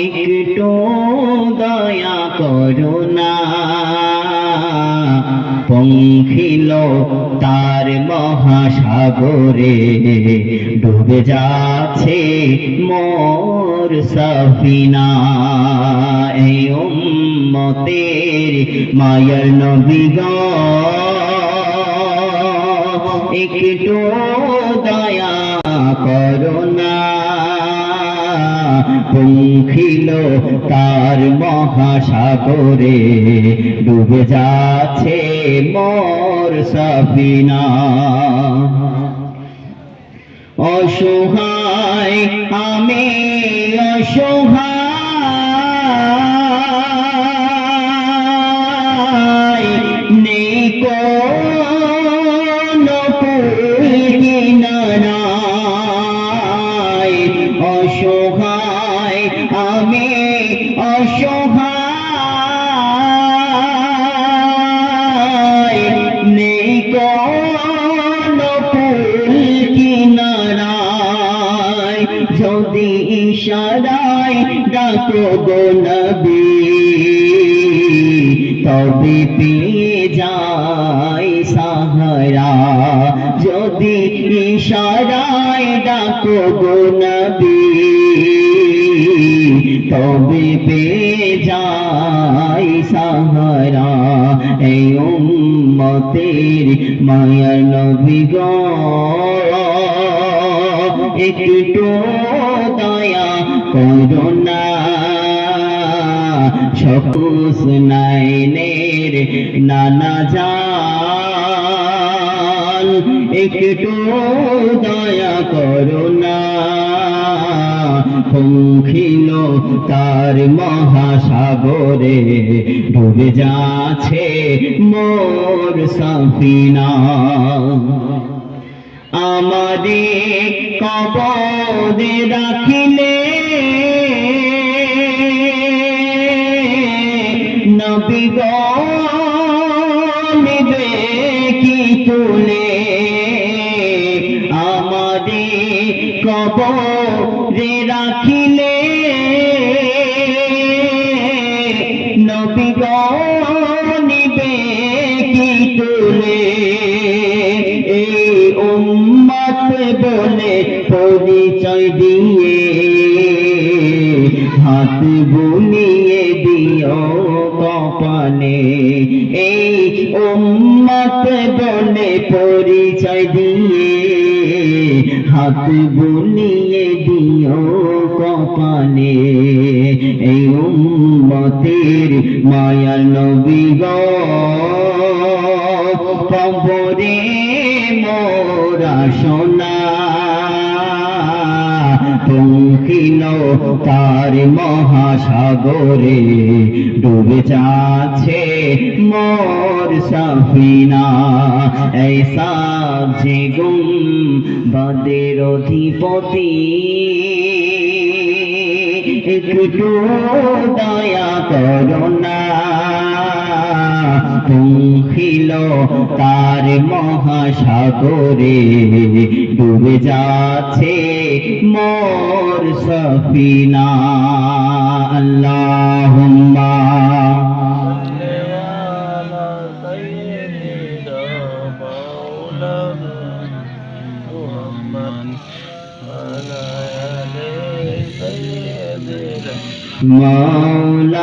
একটু দয়া করো না, পঙ্খিল তার মহাসাগরে ডুবে যাচ্ছে মোর সফিনা। এই উম্মতের মায়ার নবী গো, একটু দয়া করো না, পঙ্খিল তার মহাসাগরে ডুবে যাচ্ছে মোর সফিনা। অসহায় আমি অসহায়, নেই কোনো কিনারায়। অসহায় আমি অসহায়, নেই কোনো কিনারায়। যদি ইশারায় ডাকো গো নবী, তবে পেয়ে যাই সাহারা। যদি ইশারায় ডাকো গো নবী, তবে পেয়ে যাই সাহারা। এই উম্মতের মায়ার নবী গো, একটু দয়া করো না, সকুস নাইনের নানা জান। একটু দয়া করো না, পঙ্খিল তার মহাসাগরে ডুবে যাচ্ছে মোর সফিনা। আমাদের কবরে রাখিলে নবী গো নিবে কি তুলে। আমাদের কবরে রাখিলে নবী গো নিবে কি তুলে। এই উম্মত বলে পরিচয় দিয়ে হাত বুলিয়ে দিও কপালে। এই উম্মত বলে পরিচয় দিয়ে হাত বুলিয়ে দিও কপালে। এই উম্মতের মায়ার নবী গো, কবরে মোরা সোনা, পঙ্খিল তার মহাসাগরে ডুবে যাচ্ছে মোর সফিনা। এই সাবজে গুম্বাদের অধিপতি, একটু দয়া করো না, পঙ্খিল তার মহাসাগরে ডুবে যাচ্ছে মোর সফিনা। আল্লাহুম্মা مولا